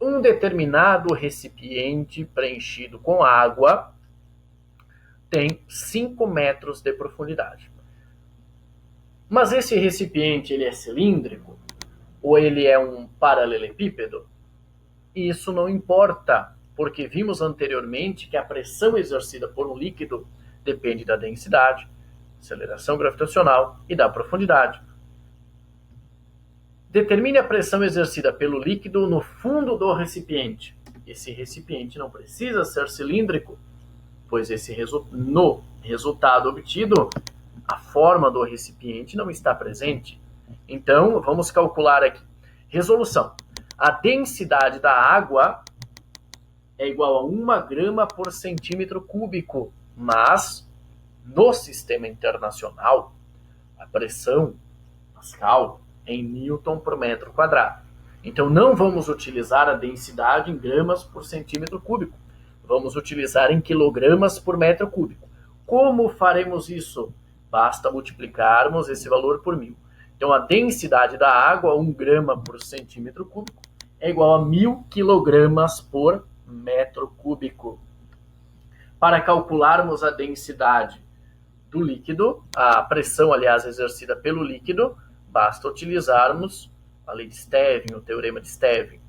um determinado recipiente preenchido com água tem 5 metros de profundidade. Mas esse recipiente ele é cilíndrico ou ele é um paralelepípedo? Isso não importa, porque vimos anteriormente que a pressão exercida por um líquido depende da densidade, aceleração gravitacional e da profundidade. Determine a pressão exercida pelo líquido no fundo do recipiente. Esse recipiente não precisa ser cilíndrico, pois no resultado obtido, a forma do recipiente não está presente. Então, vamos calcular aqui. Resolução. A densidade da água é igual a 1 grama por centímetro cúbico, mas no sistema internacional, a pressão Pascal é em Newton por metro quadrado. Então, não vamos utilizar a densidade em gramas por centímetro cúbico. Vamos utilizar em quilogramas por metro cúbico. Como faremos isso? Basta multiplicarmos esse valor por 1000. Então, a densidade da água, 1 grama por centímetro cúbico, é igual a 1000 quilogramas por metro cúbico. Para calcularmos a densidade do líquido, a pressão, aliás, exercida pelo líquido, basta utilizarmos a lei de Stevin, o teorema de Stevin.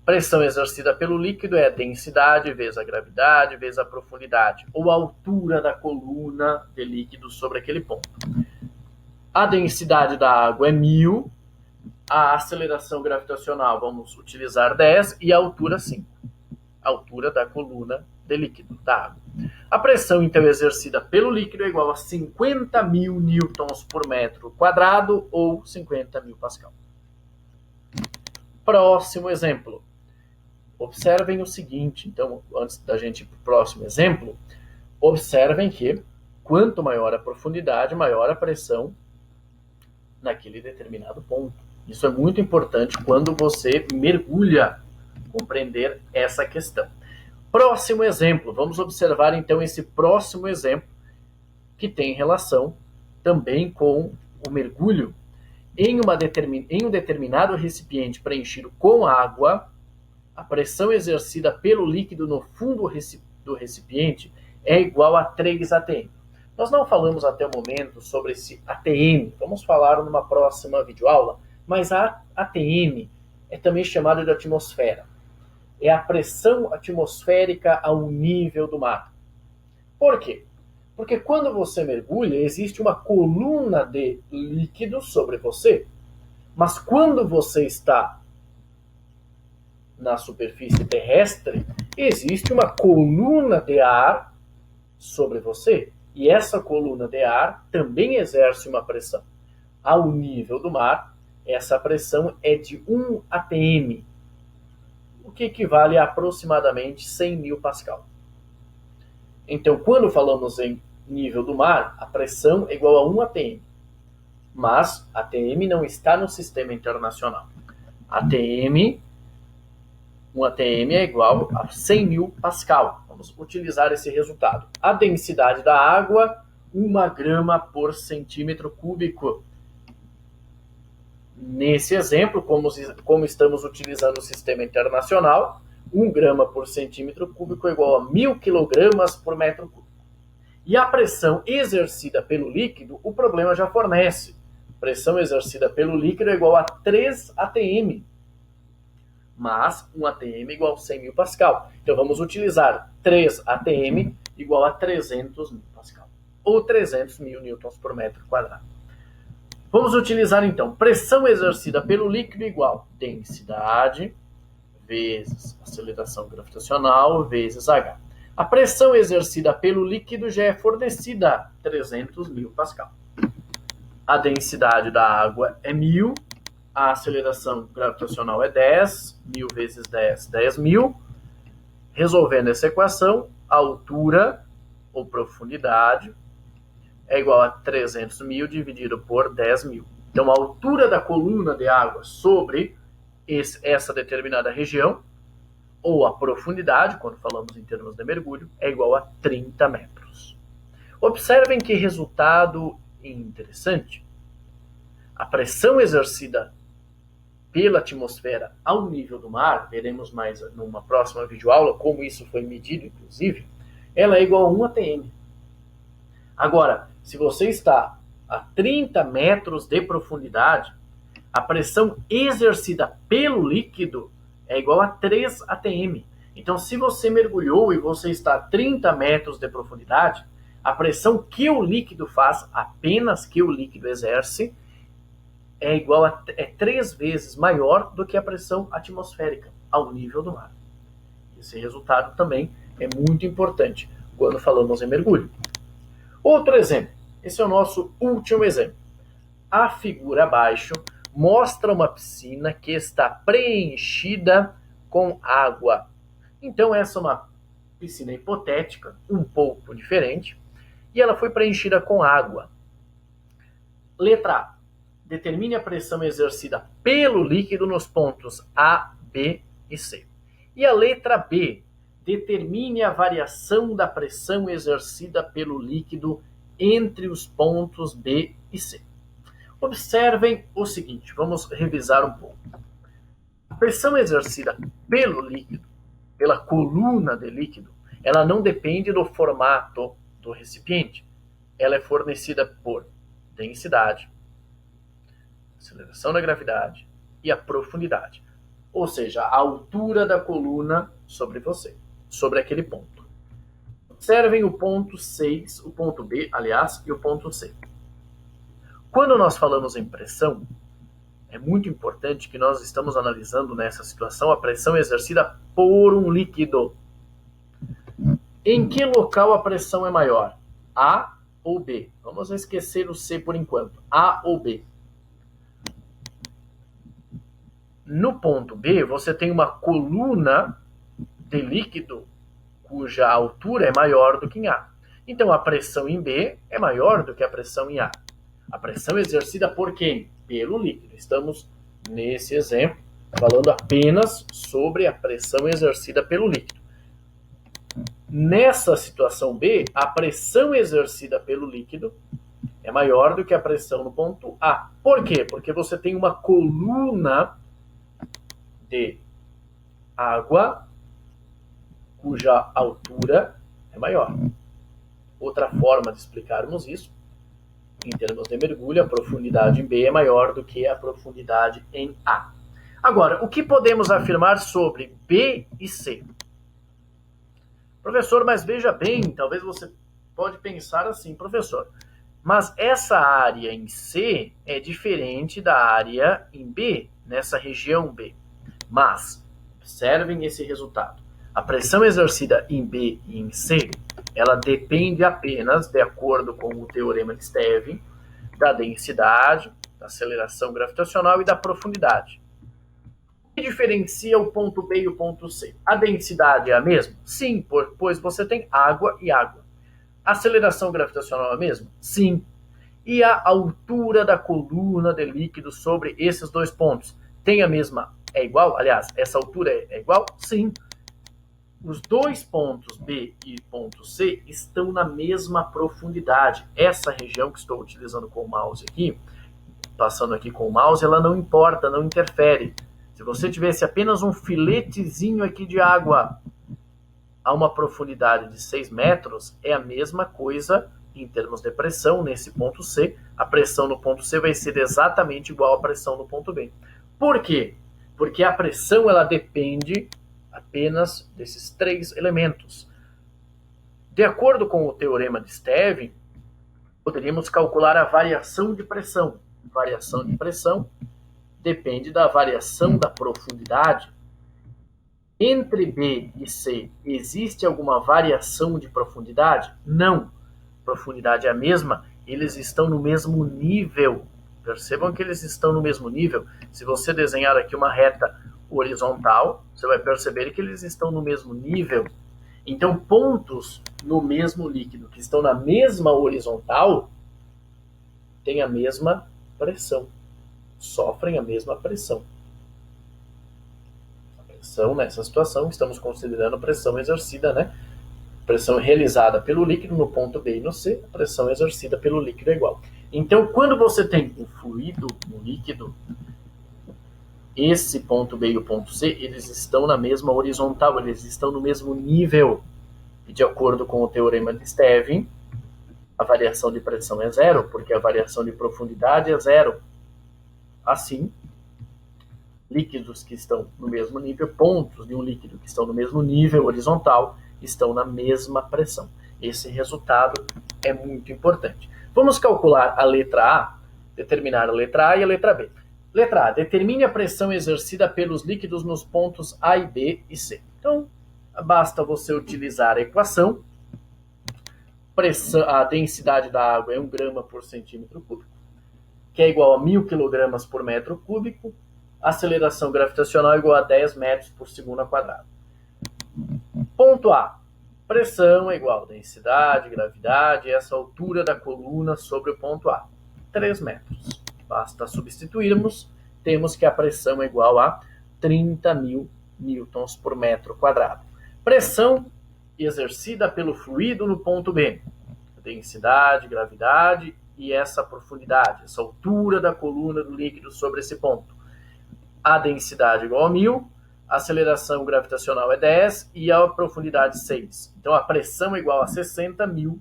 Pressão exercida pelo líquido é a densidade vezes a gravidade vezes a profundidade, ou a altura da coluna de líquido sobre aquele ponto. A densidade da água é 1000, a aceleração gravitacional vamos utilizar 10 e a altura 5. A altura da coluna de líquido, da água. A pressão, então, exercida pelo líquido é igual a 50.000 newtons por metro quadrado ou 50.000 pascal. Próximo exemplo. Observem o seguinte, então, antes da gente ir para o próximo exemplo, observem que quanto maior a profundidade, maior a pressão naquele determinado ponto. Isso é muito importante quando você mergulha, compreender essa questão. Próximo exemplo, vamos observar então esse próximo exemplo que tem relação também com o mergulho. Em um determinado recipiente preenchido com água, a pressão exercida pelo líquido no fundo do recipiente é igual a 3 atm. Nós não falamos até o momento sobre esse atm, vamos falar numa próxima videoaula, mas a atm é também chamada de atmosfera. É a pressão atmosférica ao nível do mar. Por quê? Porque quando você mergulha, existe uma coluna de líquido sobre você, mas quando você está na superfície terrestre, existe uma coluna de ar sobre você, e essa coluna de ar também exerce uma pressão. Ao nível do mar, essa pressão é de 1 atm, o que equivale a aproximadamente 100.000 pascal. Então, quando falamos em nível do mar, a pressão é igual a 1 atm, mas atm não está no sistema internacional. Um atm é igual a 100.000 pascal. Vamos utilizar esse resultado. A densidade da água, 1 grama por centímetro cúbico. Nesse exemplo, como estamos utilizando o sistema internacional, 1 grama por centímetro cúbico é igual a 1000 quilogramas por metro cúbico. E a pressão exercida pelo líquido, o problema já fornece. Pressão exercida pelo líquido é igual a 3 atm. Mas 1 atm é igual a 100.000 pascal. Então vamos utilizar 3 atm igual a 300.000 pascal. Ou 300.000 newtons por metro quadrado. Vamos utilizar então pressão exercida pelo líquido igual densidade vezes aceleração gravitacional vezes H. A pressão exercida pelo líquido já é fornecida, 300.000 pascal. A densidade da água é 1000, a aceleração gravitacional é 10, 1000 vezes 10, 10.000. Resolvendo essa equação, a altura ou profundidade é igual a 300.000 dividido por 10.000. Então, a altura da coluna de água sobre essa determinada região, ou a profundidade, quando falamos em termos de mergulho, é igual a 30 metros. Observem que resultado interessante. A pressão exercida pela atmosfera ao nível do mar, veremos mais numa próxima videoaula como isso foi medido, inclusive, ela é igual a 1 atm. Agora, se você está a 30 metros de profundidade, a pressão exercida pelo líquido é igual a 3 atm. Então, se você mergulhou e você está a 30 metros de profundidade, a pressão que o líquido faz, apenas que o líquido exerce, é igual a 3 vezes maior do que a pressão atmosférica ao nível do mar. Esse resultado também é muito importante quando falamos em mergulho. Outro exemplo, esse é o nosso último exemplo. A figura abaixo mostra uma piscina que está preenchida com água. Então essa é uma piscina hipotética, um pouco diferente, e ela foi preenchida com água. Letra A. Determine a pressão exercida pelo líquido nos pontos A, B e C. E a letra B. Determine a variação da pressão exercida pelo líquido entre os pontos B e C. Observem o seguinte, vamos revisar um pouco. A pressão exercida pelo líquido, pela coluna de líquido, ela não depende do formato do recipiente. Ela é fornecida por densidade, aceleração da gravidade e a profundidade. Ou seja, a altura da coluna sobre você, sobre aquele ponto. Observem o ponto 6, o ponto B, aliás, e o ponto C. Quando nós falamos em pressão, é muito importante que nós estamos analisando nessa situação a pressão exercida por um líquido. Em que local a pressão é maior? A ou B? Vamos esquecer o C por enquanto. A ou B? No ponto B, você tem uma coluna de líquido cuja altura é maior do que em A. Então, a pressão em B é maior do que a pressão em A. A pressão exercida por quem? Pelo líquido. Estamos, nesse exemplo, falando apenas sobre a pressão exercida pelo líquido. Nessa situação B, a pressão exercida pelo líquido é maior do que a pressão no ponto A. Por quê? Porque você tem uma coluna de água cuja altura é maior. Outra forma de explicarmos isso, em termos de mergulho, a profundidade em B é maior do que a profundidade em A. Agora, o que podemos afirmar sobre B e C? Professor, mas veja bem, talvez você pode pensar assim, professor, mas essa área em C é diferente da área em B, nessa região B. Mas, observem esse resultado. A pressão exercida em B e em C, ela depende apenas, de acordo com o teorema de Stevin, da densidade, da aceleração gravitacional e da profundidade. O que diferencia o ponto B e o ponto C? A densidade é a mesma? Sim, pois você tem água e água. A aceleração gravitacional é a mesma? Sim. E a altura da coluna de líquido sobre esses dois pontos tem a mesma? É igual? Aliás, essa altura é igual? Sim. Os dois pontos B e ponto C estão na mesma profundidade. Essa região que estou utilizando com o mouse aqui, passando aqui com o mouse, ela não importa, não interfere. Se você tivesse apenas um filetezinho aqui de água a uma profundidade de 6 metros, é a mesma coisa em termos de pressão nesse ponto C. A pressão no ponto C vai ser exatamente igual à pressão no ponto B. Por quê? Porque a pressão ela depende apenas desses 3 elementos. De acordo com o teorema de Stevin, poderíamos calcular a variação de pressão. Variação de pressão depende da variação da profundidade. Entre B e C, existe alguma variação de profundidade? Não. Profundidade é a mesma, eles estão no mesmo nível. Percebam que eles estão no mesmo nível. Se você desenhar aqui uma reta horizontal, você vai perceber que eles estão no mesmo nível. Então, pontos no mesmo líquido que estão na mesma horizontal têm a mesma pressão, sofrem a mesma pressão. A pressão, nessa situação, estamos considerando a pressão exercida, né? Pressão realizada pelo líquido no ponto B e no C, a pressão exercida pelo líquido é igual. Então, quando você tem um fluido, um líquido, esse ponto B e o ponto C, eles estão na mesma horizontal, eles estão no mesmo nível. E de acordo com o teorema de Stevin, a variação de pressão é zero, porque a variação de profundidade é zero. Assim, líquidos que estão no mesmo nível, pontos de um líquido que estão no mesmo nível horizontal, estão na mesma pressão. Esse resultado é muito importante. Vamos calcular a letra A, determinar a letra A e a letra B. Letra A, determine a pressão exercida pelos líquidos nos pontos A e B e C. Então, basta você utilizar a equação. A densidade da água é 1 grama por centímetro cúbico, que é igual a 1.000 kg por metro cúbico. A aceleração gravitacional é igual a 10 metros por segundo ao quadrado. Ponto A. Pressão é igual a densidade, gravidade, essa altura da coluna sobre o ponto A. 3 metros. Basta substituirmos, temos que a pressão é igual a 30.000 newtons por metro quadrado. Pressão exercida pelo fluido no ponto B. Densidade, gravidade e essa profundidade, essa altura da coluna do líquido sobre esse ponto. A densidade é igual a 1.000, a aceleração gravitacional é 10 e a profundidade 6. Então a pressão é igual a 60.000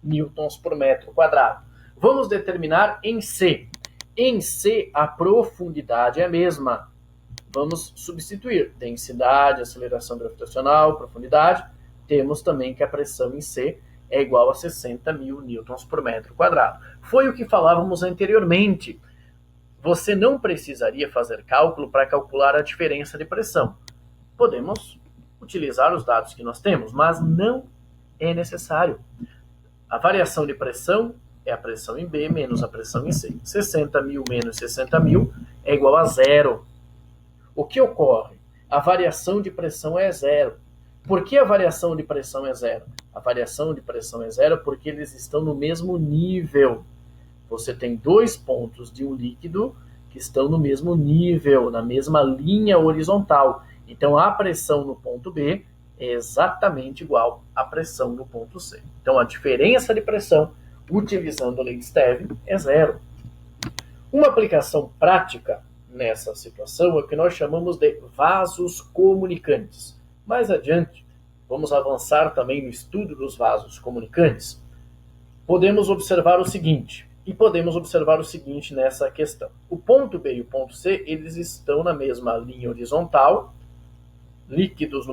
newtons por metro quadrado. Vamos determinar em C. Em C, a profundidade é a mesma. Vamos substituir densidade, aceleração gravitacional, profundidade. Temos também que a pressão em C é igual a 60.000 newtons por metro quadrado. Foi o que falávamos anteriormente. Você não precisaria fazer cálculo para calcular a diferença de pressão. Podemos utilizar os dados que nós temos, mas não é necessário. A variação de pressão é a pressão em B menos a pressão em C. 60.000 menos 60.000 é igual a zero. O que ocorre? A variação de pressão é zero. Por que a variação de pressão é zero? A variação de pressão é zero porque eles estão no mesmo nível. Você tem 2 pontos de um líquido que estão no mesmo nível, na mesma linha horizontal. Então, a pressão no ponto B é exatamente igual à pressão no ponto C. Então, a diferença de pressão, utilizando a lei de Stevin, é zero. Uma aplicação prática nessa situação é o que nós chamamos de vasos comunicantes. Mais adiante, vamos avançar também no estudo dos vasos comunicantes. Podemos observar o seguinte, nessa questão. O ponto B e o ponto C, eles estão na mesma linha horizontal, líquidos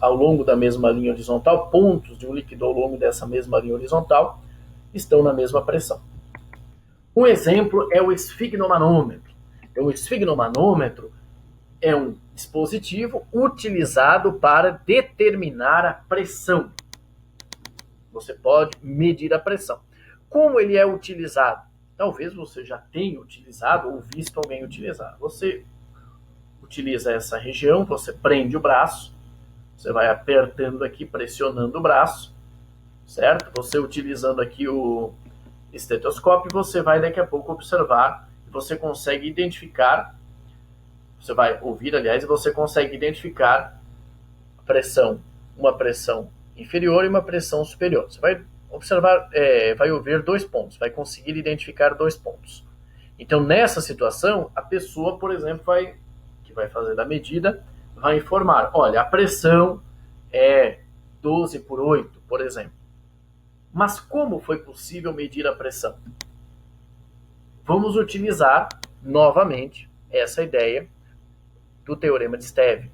ao longo da mesma linha horizontal, pontos de um líquido ao longo dessa mesma linha horizontal, estão na mesma pressão. Um exemplo é o esfigmomanômetro. Então, o esfigmomanômetro é um dispositivo utilizado para determinar a pressão. Você pode medir a pressão. Como ele é utilizado? Talvez você já tenha utilizado ou visto alguém utilizar. Você utiliza essa região, você prende o braço, você vai apertando aqui, pressionando o braço, certo? Você utilizando aqui o estetoscópio, você vai daqui a pouco observar, você consegue identificar, você vai ouvir, aliás, e você consegue identificar a pressão, uma pressão inferior e uma pressão superior. Você vai observar, vai ouvir 2 pontos, vai conseguir identificar 2 pontos. Então, nessa situação, a pessoa, por exemplo, que vai fazer a medida, vai informar, olha, a pressão é 12 por 8, por exemplo. Mas como foi possível medir a pressão? Vamos utilizar, novamente, essa ideia do teorema de Stevin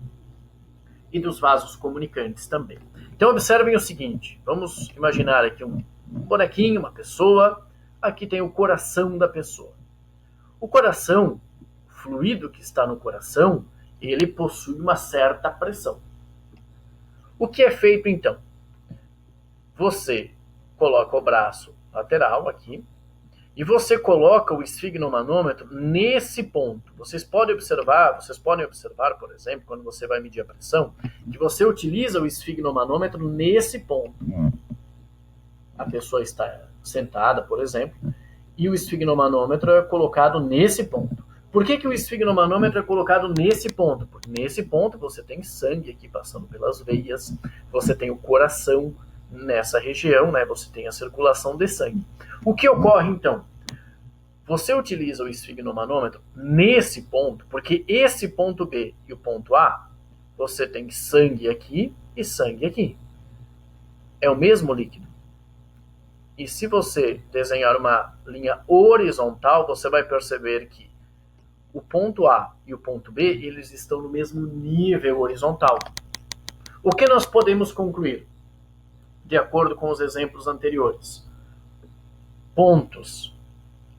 e dos vasos comunicantes também. Então, observem o seguinte, vamos imaginar aqui um bonequinho, uma pessoa, aqui tem o coração da pessoa. O coração, o fluido que está no coração, ele possui uma certa pressão. O que é feito então? Você coloca o braço lateral aqui e você coloca o esfigmomanômetro nesse ponto. Vocês podem observar, por exemplo, quando você vai medir a pressão, que você utiliza o esfigmomanômetro nesse ponto. A pessoa está sentada, por exemplo, e o esfigmomanômetro é colocado nesse ponto. Por que o esfigmomanômetro é colocado nesse ponto? Porque nesse ponto você tem sangue aqui passando pelas veias, você tem o coração nessa região, né? Você tem a circulação de sangue. O que ocorre então? você utiliza o esfigmomanômetro nesse ponto, porque esse ponto B e o ponto A, você tem sangue aqui e sangue aqui. É o mesmo líquido. E se você desenhar uma linha horizontal, você vai perceber que o ponto A e o ponto B, eles estão no mesmo nível horizontal. O que nós podemos concluir? De acordo com os exemplos anteriores. Pontos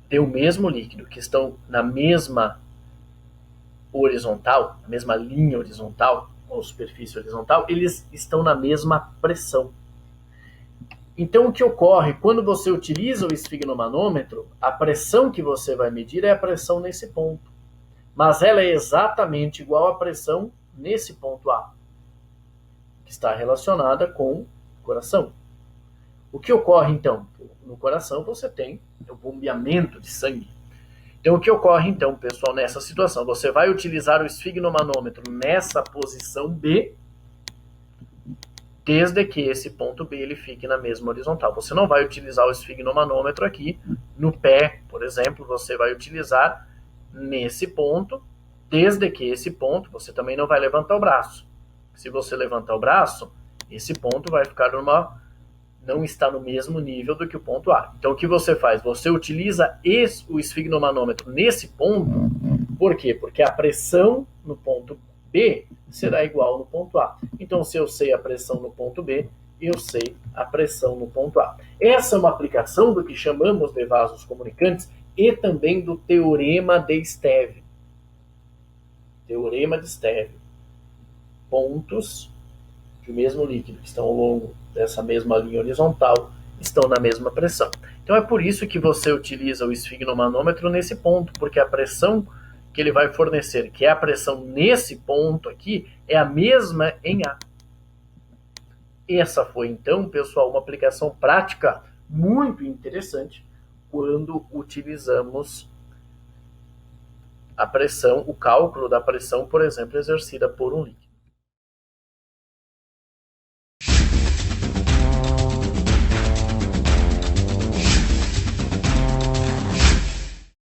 de um mesmo líquido que estão na mesma horizontal, na mesma linha horizontal, ou superfície horizontal, eles estão na mesma pressão. Então, o que ocorre quando você utiliza o esfigmomanômetro, a pressão que você vai medir é a pressão nesse ponto. Mas ela é exatamente igual à pressão nesse ponto A, que está relacionada com o coração. O que ocorre, então? No coração você tem o bombeamento de sangue. Então, o que ocorre, então, pessoal, nessa situação? Você vai utilizar o esfigmomanômetro nessa posição B, desde que esse ponto B ele fique na mesma horizontal. Você não vai utilizar o esfigmomanômetro aqui no pé, por exemplo, você vai utilizar nesse ponto, desde que esse ponto, você também não vai levantar o braço. Se você levantar o braço, esse ponto vai ficar não está no mesmo nível do que o ponto A. Então, o que você faz? Você utiliza o esfigmomanômetro nesse ponto, por quê? Porque a pressão no ponto B será igual no ponto A. Então, se eu sei a pressão no ponto B, eu sei a pressão no ponto A. Essa é uma aplicação do que chamamos de vasos comunicantes e também do teorema de Steve. Teorema de Steve. Pontos do mesmo líquido que estão ao longo dessa mesma linha horizontal estão na mesma pressão. Então é por isso que você utiliza o esfigmomanômetro nesse ponto, porque a pressão que ele vai fornecer, que é a pressão nesse ponto aqui, é a mesma em A. Essa foi então, pessoal, uma aplicação prática muito interessante quando utilizamos a pressão, o cálculo da pressão, por exemplo, exercida por um líquido.